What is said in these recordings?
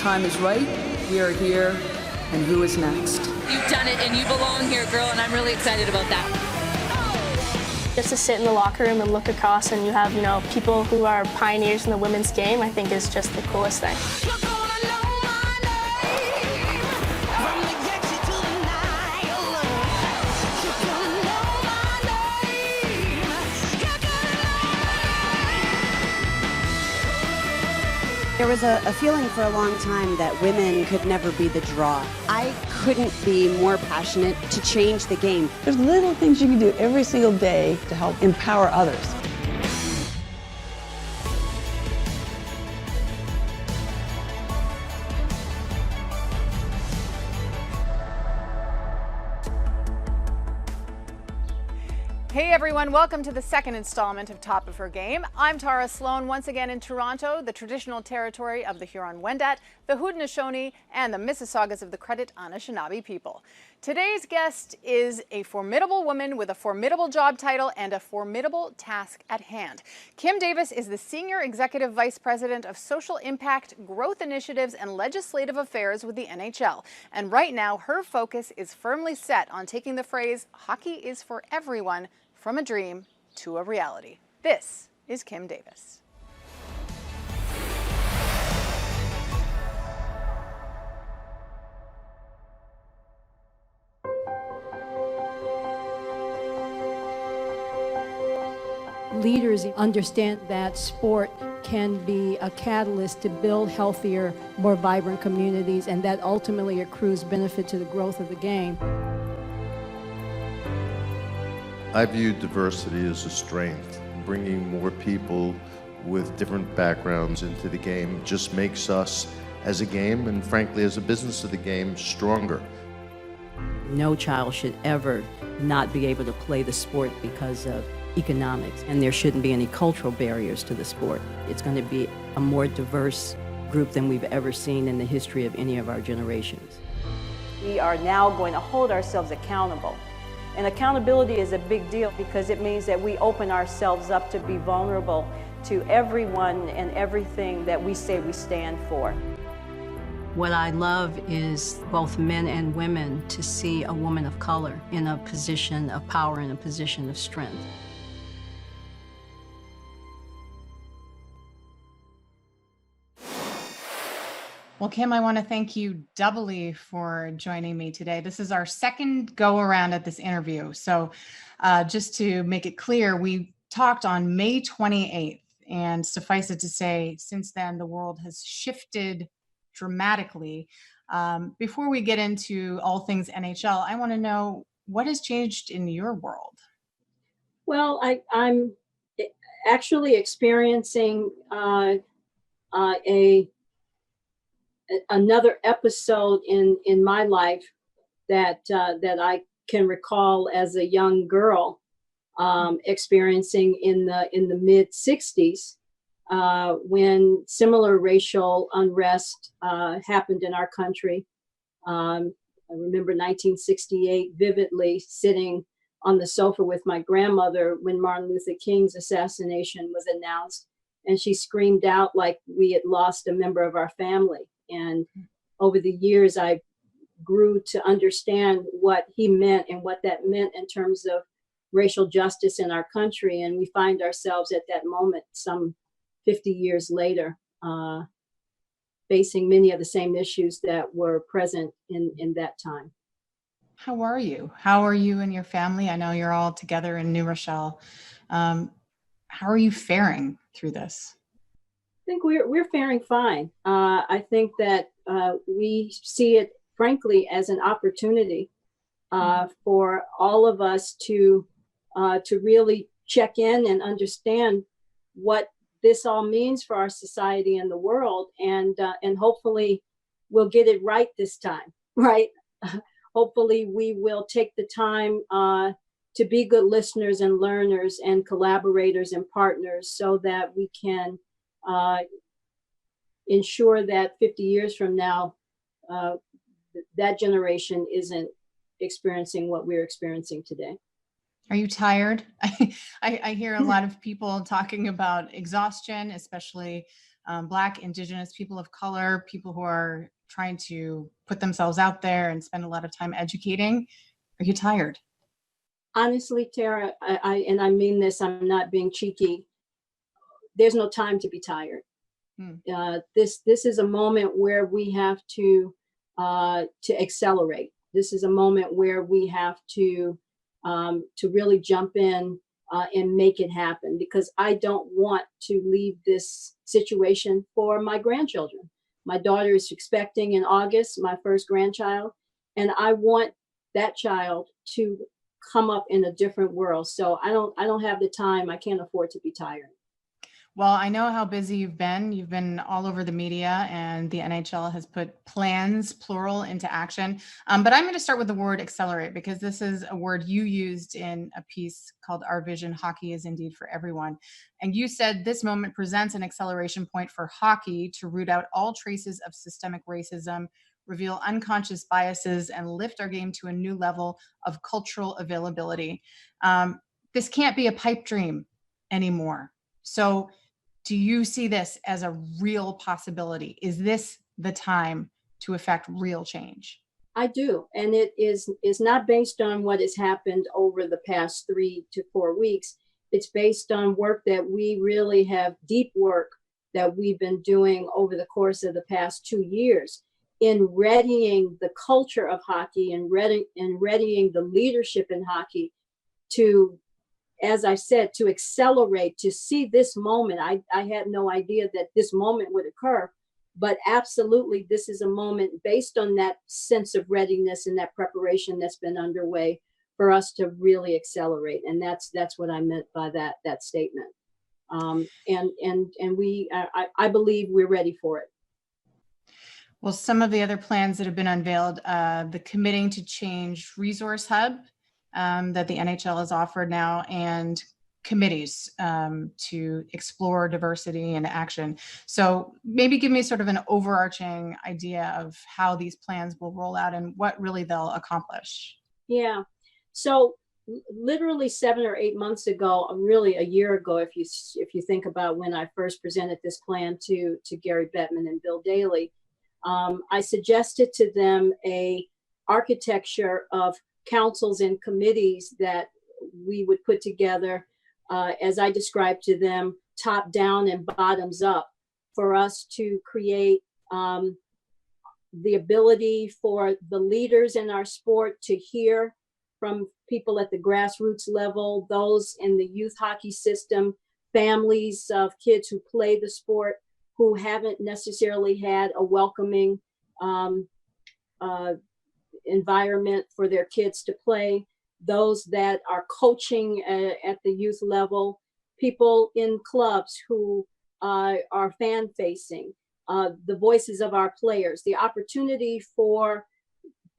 time is right, we are here, and who is next? You've done it and you belong here, girl, and I'm really excited about that. Just to sit in the locker room and look across and you have, people who are pioneers in the women's game, I think is just the coolest thing. There was a feeling for a long time that women could never be the draw. I couldn't be more passionate to change the game. There's little things you can do every single day to help empower others. Hey everyone, welcome to the second installment of Top of Her Game. I'm Tara Sloan, once again in Toronto, the traditional territory of the Huron-Wendat, the Haudenosaunee, and the Mississaugas of the Credit Anishinaabe people. Today's guest is a formidable woman with a formidable job title and a formidable task at hand. Kim Davis is the Senior Executive Vice President of Social Impact, Growth Initiatives, and Legislative Affairs with the NHL. And right now, her focus is firmly set on taking the phrase, hockey is for everyone, from a dream to a reality. This is Kim Davis. Leaders understand that sport can be a catalyst to build healthier, more vibrant communities, and that ultimately accrues benefit to the growth of the game. I view diversity as a strength. Bringing more people with different backgrounds into the game just makes us, as a game, and frankly as a business of the game, stronger. No child should ever not be able to play the sport because of economics, and there shouldn't be any cultural barriers to the sport. It's going to be a more diverse group than we've ever seen in the history of any of our generations. We are now going to hold ourselves accountable. And accountability is a big deal because it means that we open ourselves up to be vulnerable to everyone and everything that we say we stand for. What I love is both men and women to see a woman of color in a position of power and a position of strength. Well, Kim, I want to thank you doubly for joining me today. This is our second go around at this interview. So just to make it clear, we talked on May 28th, and suffice it to say, since then, the world has shifted dramatically. Before we get into all things NHL, I want to know what has changed in your world? Well, I'm actually experiencing another episode in my life that I can recall as a young girl experiencing in the mid 60s when similar racial unrest happened in our country. I remember 1968 vividly, sitting on the sofa with my grandmother when Martin Luther King's assassination was announced, and she screamed out like we had lost a member of our family. And over the years, I grew to understand what he meant and what that meant in terms of racial justice in our country. And we find ourselves at that moment, some 50 years later, facing many of the same issues that were present in that time. How are you? How are you and your family? I know you're all together in New Rochelle. How are you faring through this? I think we're faring fine. I think that we see it, frankly, as an opportunity for all of us to really check in and understand what this all means for our society and the world, and hopefully we'll get it right this time, right? Hopefully we will take the time to be good listeners and learners and collaborators and partners so that we can ensure that 50 years from now, that generation isn't experiencing what we're experiencing today. Are you tired? I hear a lot of people talking about exhaustion, especially Black, Indigenous, people of color, people who are trying to put themselves out there and spend a lot of time educating. Are you tired? Honestly, Tara, I mean this, I'm not being cheeky. There's no time to be tired. This is a moment where we have to accelerate. This is a moment where we have to really jump in and make it happen, because I don't want to leave this situation for my grandchildren. My daughter is expecting in August, my first grandchild, and I want that child to come up in a different world. So I don't have the time. I can't afford to be tired. Well, I know how busy you've been. You've been all over the media, and the NHL has put plans, plural, into action. But I'm going to start with the word accelerate, because this is a word you used in a piece called Our Vision, Hockey is Indeed for Everyone. And you said this moment presents an acceleration point for hockey to root out all traces of systemic racism, reveal unconscious biases, and lift our game to a new level of cultural availability. This can't be a pipe dream anymore. So do you see this as a real possibility? Is this the time to effect real change? I do. And it is not based on what has happened over the past 3 to 4 weeks. It's based on work that we really have, deep work that we've been doing over the course of the past 2 years in readying the culture of hockey and readying the leadership in hockey to, as I said, to accelerate, to see this moment. I had no idea that this moment would occur, but absolutely this is a moment based on that sense of readiness and that preparation that's been underway for us to really accelerate. And that's what I meant by that statement. And I believe we're ready for it. Well, some of the other plans that have been unveiled, the Committing to Change Resource Hub that the NHL has offered now, and committees to explore diversity and action. So maybe give me sort of an overarching idea of how these plans will roll out and what really they'll accomplish. Yeah. So literally 7 or 8 months ago, really a year ago, if you think about when I first presented this plan to Gary Bettman and Bill Daley, I suggested to them a architecture of councils and committees that we would put together, as I described to them, top down and bottoms up, for us to create the ability for the leaders in our sport to hear from people at the grassroots level, those in the youth hockey system, families of kids who play the sport, who haven't necessarily had a welcoming environment for their kids to play, those that are coaching at the youth level, people in clubs who are fan facing, the voices of our players, the opportunity for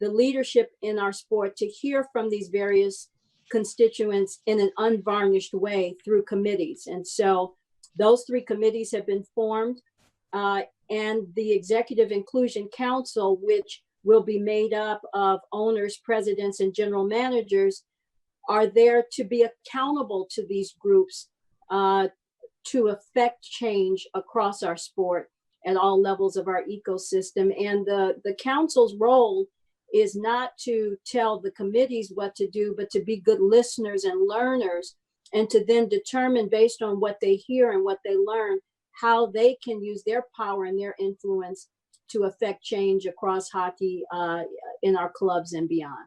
the leadership in our sport to hear from these various constituents in an unvarnished way through committees. And so those 3 committees have been formed, and the Executive Inclusion Council, which will be made up of owners, presidents, and general managers, are there to be accountable to these groups to affect change across our sport at all levels of our ecosystem. And the council's role is not to tell the committees what to do, but to be good listeners and learners, and to then determine, based on what they hear and what they learn, how they can use their power and their influence to affect change across hockey in our clubs and beyond.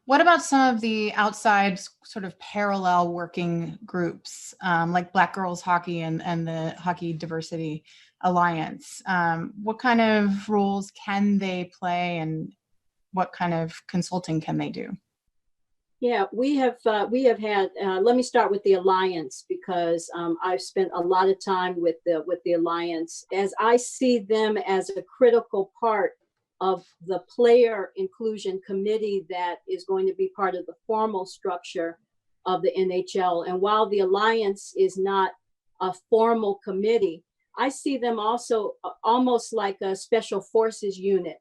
What about some of the outside sort of parallel working groups, like Black Girls Hockey and the Hockey Diversity Alliance? What kind of roles can they play, and what kind of consulting can they do? Yeah, we have had. Let me start with the Alliance, because I've spent a lot of time with the Alliance, as I see them as a critical part of the player inclusion committee that is going to be part of the formal structure of the NHL. And while the Alliance is not a formal committee, I see them also almost like a special forces unit,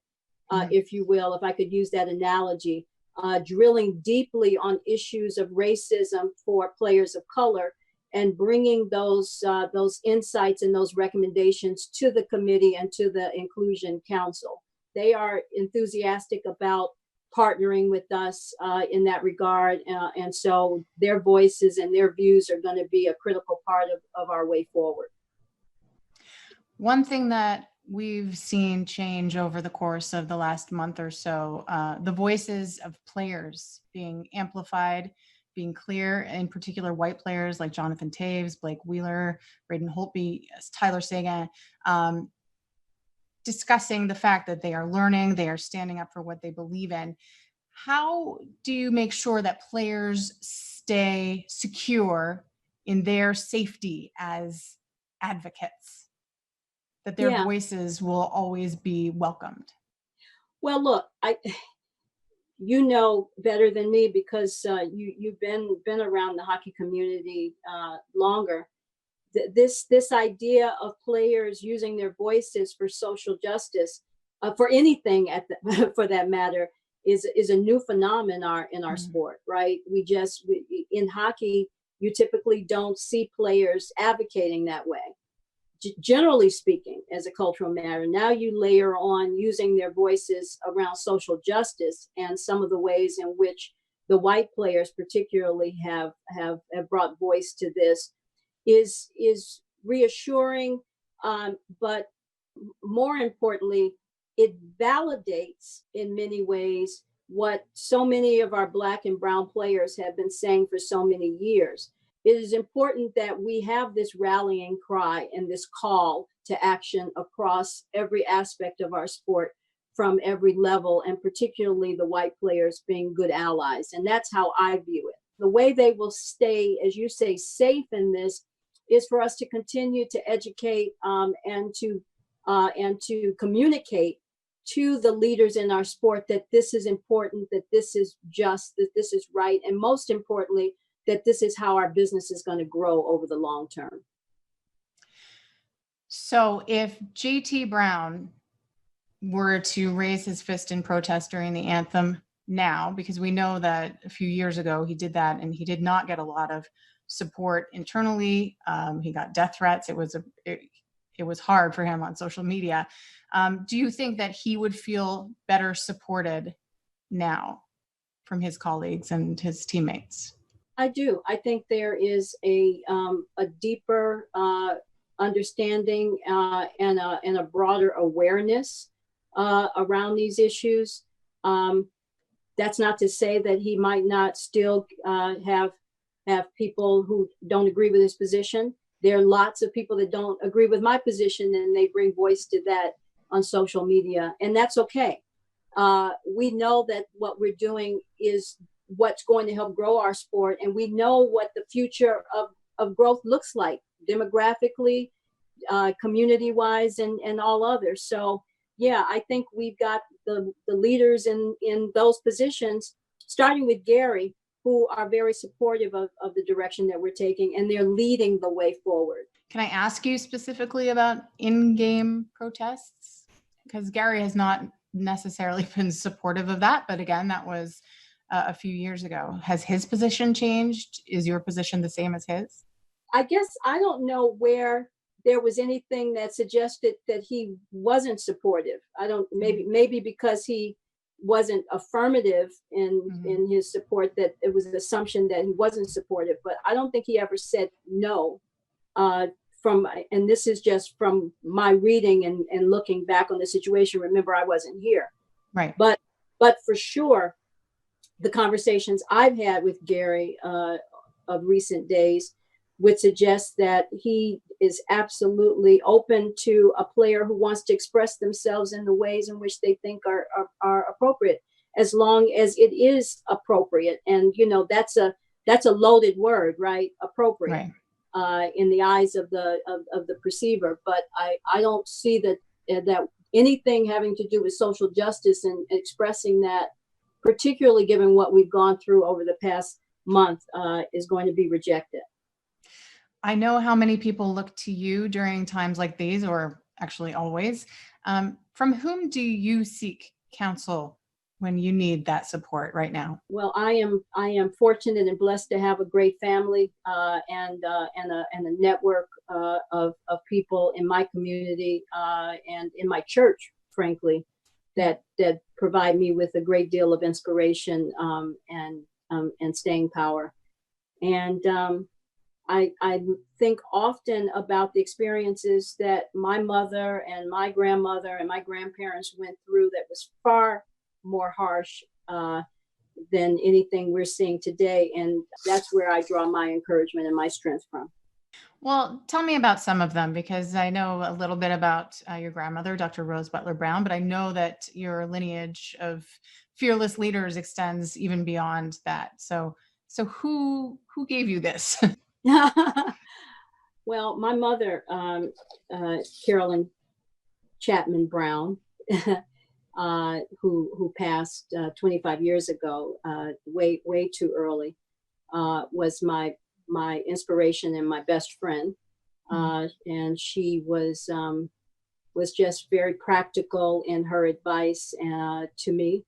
if you will, if I could use that analogy, drilling deeply on issues of racism for players of color and bringing those insights and those recommendations to the committee and to the Inclusion Council. They are enthusiastic about partnering with us in that regard, and so their voices and their views are going to be a critical part of our way forward. One thing that we've seen change over the course of the last month or so, the voices of players being amplified, being clear, in particular white players like Jonathan Taves, Blake Wheeler, Braden Holtby, Tyler Sagan, discussing the fact that they are learning, they are standing up for what they believe in. How do you make sure that players stay secure in their safety as advocates, that their voices will always be welcomed? Well, look, you know better than me because you've been around the hockey community longer. This idea of players using their voices for social justice, for anything for that matter, is a new phenomenon in our sport, right? In hockey, you typically don't see players advocating that way. Generally speaking, as a cultural matter, now you layer on using their voices around social justice and some of the ways in which the white players particularly have brought voice to this is reassuring, but more importantly, it validates in many ways what so many of our Black and brown players have been saying for so many years. It is important that we have this rallying cry and this call to action across every aspect of our sport from every level, and particularly the white players being good allies. And that's how I view it. The way they will stay, as you say, safe in this is for us to continue to educate and to communicate to the leaders in our sport that this is important, that this is just, that this is right, and most importantly, that this is how our business is going to grow over the long term. So if JT Brown were to raise his fist in protest during the anthem now, because we know that a few years ago he did that and he did not get a lot of support internally, he got death threats. It was hard for him on social media. Do you think that he would feel better supported now from his colleagues and his teammates? I do. I think there is a deeper understanding and a broader awareness around these issues. That's not to say that he might not still have people who don't agree with his position. There are lots of people that don't agree with my position, and they bring voice to that on social media, and that's okay. We know that what we're doing is what's going to help grow our sport, and we know what the future of growth looks like demographically, community-wise, and all others. So yeah, I think we've got the leaders in those positions, starting with Gary, who are very supportive of the direction that we're taking, and they're leading the way forward. Can I ask you specifically about in-game protests? Because Gary has not necessarily been supportive of that, but again, that was a few years ago. Has his position changed? Is your position the same as his? I guess I don't know where there was anything that suggested that he wasn't supportive. Maybe because he wasn't affirmative in his support, that it was an assumption that he wasn't supportive, but I don't think he ever said no. And this is just from my reading and looking back on the situation. Remember, I wasn't here. Right. But for sure, the conversations I've had with Gary of recent days would suggest that he is absolutely open to a player who wants to express themselves in the ways in which they think are appropriate, as long as it is appropriate. And that's a loaded word, right? Appropriate, right. In the eyes of the perceiver. But I don't see that anything having to do with social justice and expressing that, particularly given what we've gone through over the past month, is going to be rejected. I know how many people look to you during times like these, or actually always. From whom do you seek counsel when you need that support right now? Well, I am fortunate and blessed to have a great family and a network of people in my community and in my church, frankly, that provide me with a great deal of inspiration and staying power. And I think often about the experiences that my mother and my grandmother and my grandparents went through that was far more harsh than anything we're seeing today. And that's where I draw my encouragement and my strength from. Well, tell me about some of them, because I know a little bit about your grandmother, Dr. Rose Butler Brown, but I know that your lineage of fearless leaders extends even beyond that. So who gave you this? Well, my mother, Carolyn Chapman Brown, who passed 25 years ago, way too early, was my inspiration and my best friend, and she was just very practical in her advice to me.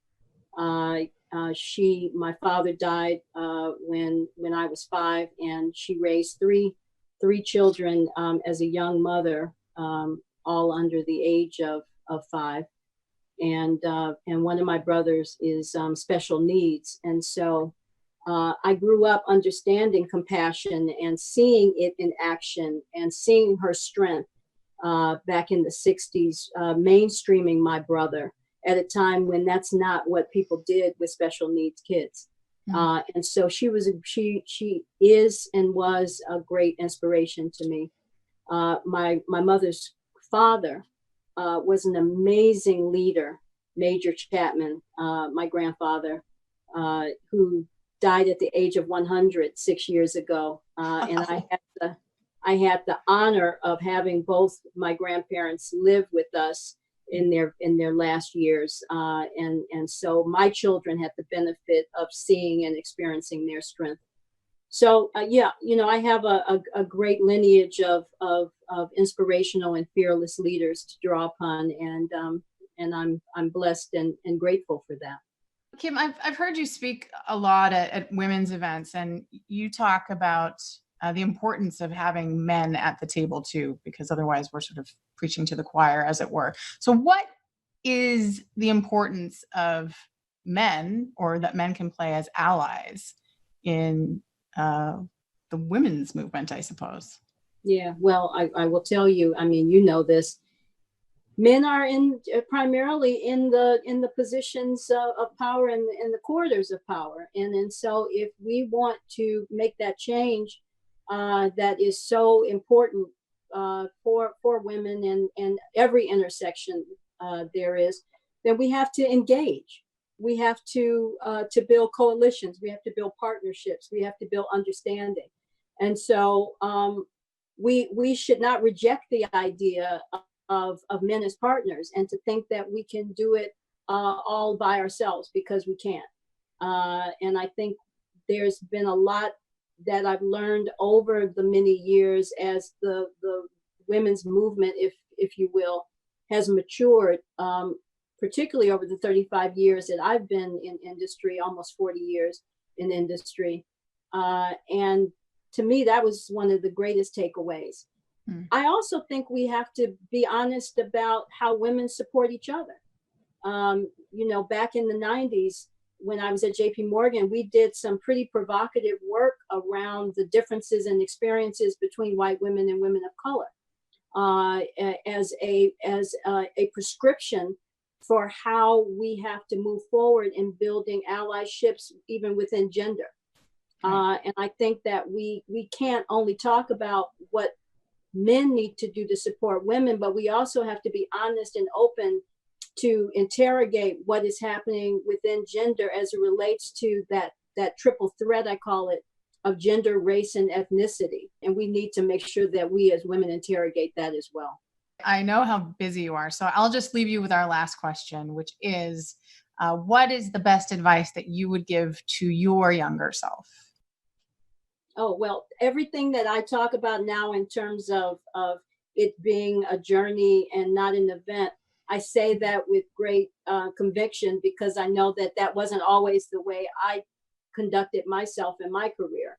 My father died when I was 5, and she raised three children as a young mother, all under the age of 5. And one of my brothers is special needs. And so I grew up understanding compassion and seeing it in action and seeing her strength back in the 60s, mainstreaming my brother at a time when that's not what people did with special needs kids. And so she is and was a great inspiration to me. My mother's father was an amazing leader, Major Chapman, my grandfather, who died at the age of 100 6 years ago. And I had the honor of having both my grandparents live with us in their last years. And so my children had the benefit of seeing and experiencing their strength. So I have a great lineage of inspirational and fearless leaders to draw upon, and I'm blessed and grateful for that. Kim, I've heard you speak a lot at women's events, and you talk about the importance of having men at the table too, because otherwise we're sort of preaching to the choir, as it were. So what is the importance of men, or that men can play as allies in the women's movement, I suppose? Yeah, well, I will tell you, I mean, you know this, men are primarily in the positions of power and in the corridors of power. And so if we want to make that change, that is so important for women and every intersection there is, then we have to engage. We have to build coalitions. We have to build partnerships. We have to build understanding. And so we should not reject the idea of men as partners, and to think that we can do it all by ourselves, because we can't. And I think there's been a lot that I've learned over the many years as the women's movement, if you will, has matured, particularly over the 35 years that I've been in industry, almost 40 years in industry. And to me, that was one of the greatest takeaways. I also think we have to be honest about how women support each other. Back in the 90s, when I was at JP Morgan, we did some pretty provocative work around the differences and experiences between white women and women of color, as a prescription for how we have to move forward in building allyships even within gender. And I think that we can't only talk about what men need to do to support women, but we also have to be honest and open to interrogate what is happening within gender as it relates to that triple threat, I call it, of gender, race, and ethnicity. And we need to make sure that we as women interrogate that as well. I know how busy you are, so I'll just leave you with our last question, which is, what is the best advice that you would give to your younger self? Oh, well, everything that I talk about now in terms of it being a journey and not an event, I say that with great conviction because I know that that wasn't always the way I conducted myself in my career,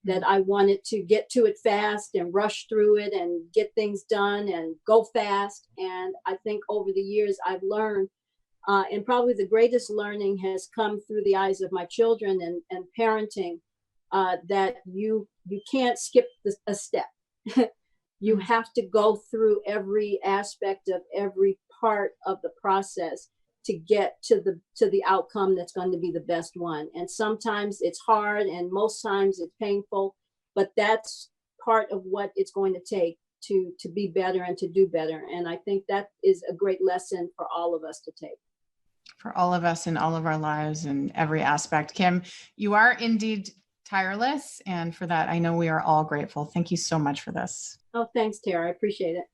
that I wanted to get to it fast and rush through it and get things done and go fast. And I think over the years I've learned, and probably the greatest learning has come through the eyes of my children and parenting, that you can't skip a step. You have to go through every aspect of every part of the process to get to the outcome that's going to be the best one. And sometimes it's hard and most times it's painful, but that's part of what it's going to take to be better and to do better. And I think that is a great lesson for all of us to take. For all of us in all of our lives and every aspect. Kim, you are indeed tireless. And for that, I know we are all grateful. Thank you so much for this. Oh, thanks, Tara. I appreciate it.